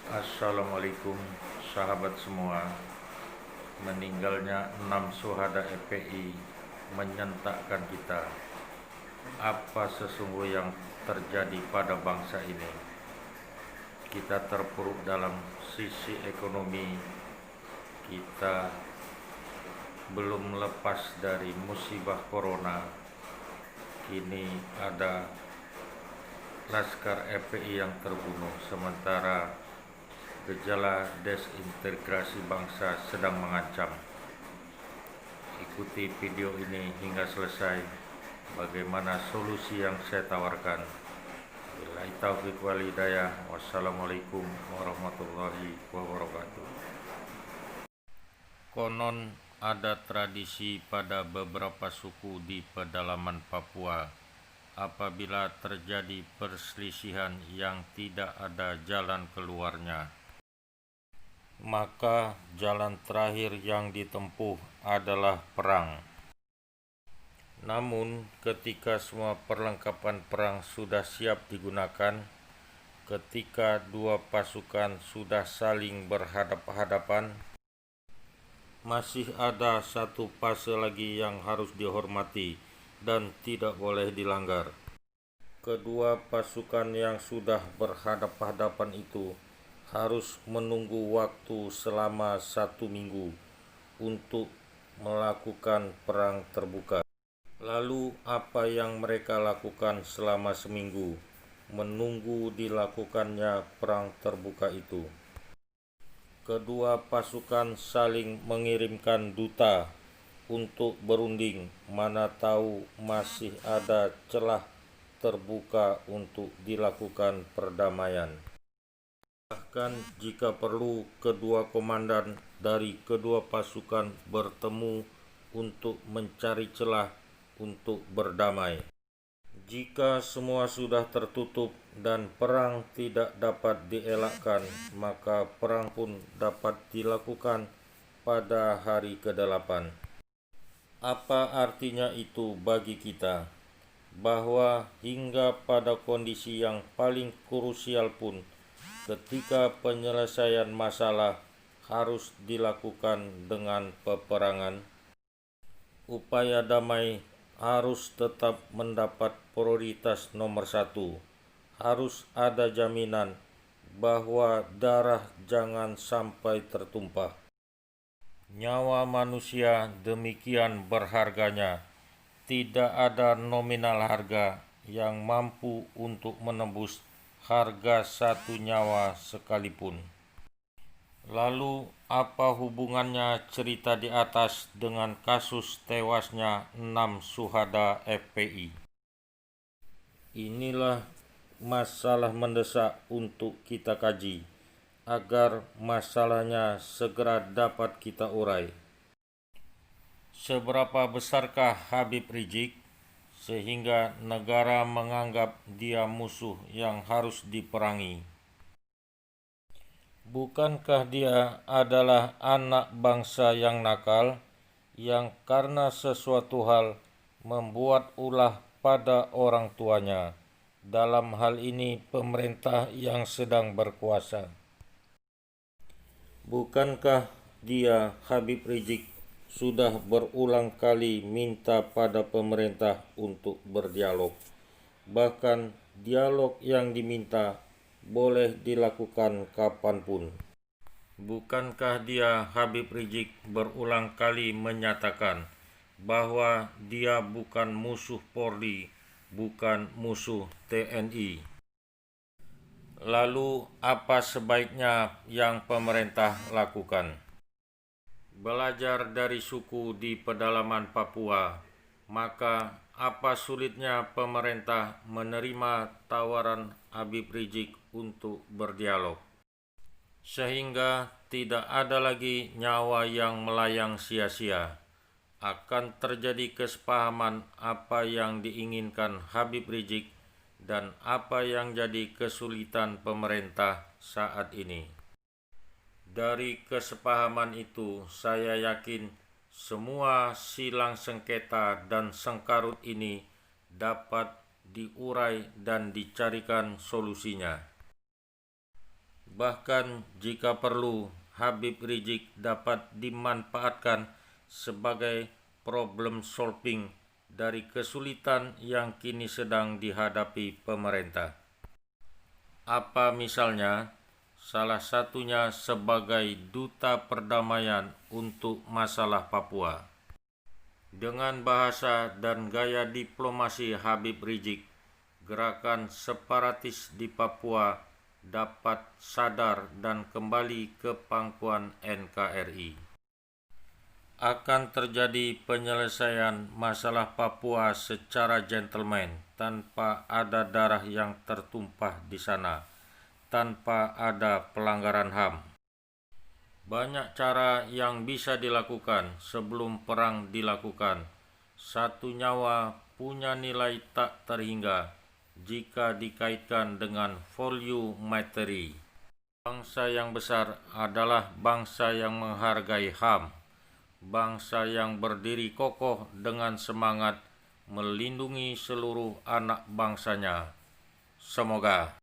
Assalamualaikum sahabat semua. Meninggalnya 6 syuhada FPI menyentakkan kita. Apa sesungguhnya yang terjadi pada bangsa ini? Kita terpuruk dalam sisi ekonomi. Kita belum lepas dari musibah corona. Kini ada Laskar FPI yang terbunuh, sementara gejala desintegrasi bangsa sedang mengancam. Ikuti video ini hingga selesai. Bagaimana solusi yang saya tawarkan. Billahi taufiq wal hidayah. Wassalamualaikum warahmatullahi wabarakatuh. Konon ada tradisi pada beberapa suku di pedalaman Papua, apabila terjadi perselisihan yang tidak ada jalan keluarnya, maka jalan terakhir yang ditempuh adalah perang. Namun, ketika semua perlengkapan perang sudah siap digunakan, ketika dua pasukan sudah saling berhadapan-hadapan, masih ada satu fase lagi yang harus dihormati dan tidak boleh dilanggar. Kedua pasukan yang sudah berhadapan-hadapan itu harus menunggu waktu selama 1 minggu untuk melakukan perang terbuka. Lalu apa yang mereka lakukan selama seminggu menunggu dilakukannya perang terbuka itu? Kedua pasukan saling mengirimkan duta untuk berunding, mana tahu masih ada celah terbuka untuk dilakukan perdamaian. Bahkan jika perlu, kedua komandan dari kedua pasukan bertemu untuk mencari celah untuk berdamai. Jika semua sudah tertutup dan perang tidak dapat dielakkan, maka perang pun dapat dilakukan pada hari ke-8. Apa artinya itu bagi kita? Bahwa hingga pada kondisi yang paling krusial pun, ketika penyelesaian masalah harus dilakukan dengan peperangan, upaya damai harus tetap mendapat prioritas nomor 1. Harus ada jaminan bahwa darah jangan sampai tertumpah. Nyawa manusia demikian berharganya, tidak ada nominal harga yang mampu untuk menembus harga satu nyawa sekalipun. Lalu apa hubungannya cerita di atas dengan kasus tewasnya 6 syuhada FPI? Inilah masalah mendesak untuk kita kaji, agar masalahnya segera dapat kita urai. Seberapa besarkah Habib Rizik sehingga negara menganggap dia musuh yang harus diperangi? Bukankah dia adalah anak bangsa yang nakal, yang karena sesuatu hal membuat ulah pada orang tuanya, dalam hal ini pemerintah yang sedang berkuasa? Bukankah dia, Habib Rizik, sudah berulang kali minta pada pemerintah untuk berdialog? Bahkan dialog yang diminta boleh dilakukan kapanpun. Bukankah dia, Habib Rizik, berulang kali menyatakan bahwa dia bukan musuh Polri, bukan musuh TNI? Lalu apa sebaiknya yang pemerintah lakukan? Belajar dari suku di pedalaman Papua, maka apa sulitnya pemerintah menerima tawaran Habib Rizik untuk berdialog? Sehingga tidak ada lagi nyawa yang melayang sia-sia. Akan terjadi kesepahaman apa yang diinginkan Habib Rizik dan apa yang jadi kesulitan pemerintah saat ini. Dari kesepahaman itu, saya yakin semua silang sengketa dan sengkarut ini dapat diurai dan dicarikan solusinya. Bahkan jika perlu, Habib Rizik dapat dimanfaatkan sebagai problem solving dari kesulitan yang kini sedang dihadapi pemerintah. Apa misalnya? Salah satunya sebagai duta perdamaian untuk masalah Papua. Dengan bahasa dan gaya diplomasi Habib Rizik, gerakan separatis di Papua dapat sadar dan kembali ke pangkuan NKRI. Akan terjadi penyelesaian masalah Papua secara gentleman tanpa ada darah yang tertumpah di sana, tanpa ada pelanggaran HAM. Banyak cara yang bisa dilakukan sebelum perang dilakukan. Satu nyawa punya nilai tak terhingga jika dikaitkan dengan value materi. Bangsa yang besar adalah bangsa yang menghargai HAM, bangsa yang berdiri kokoh dengan semangat melindungi seluruh anak bangsanya. Semoga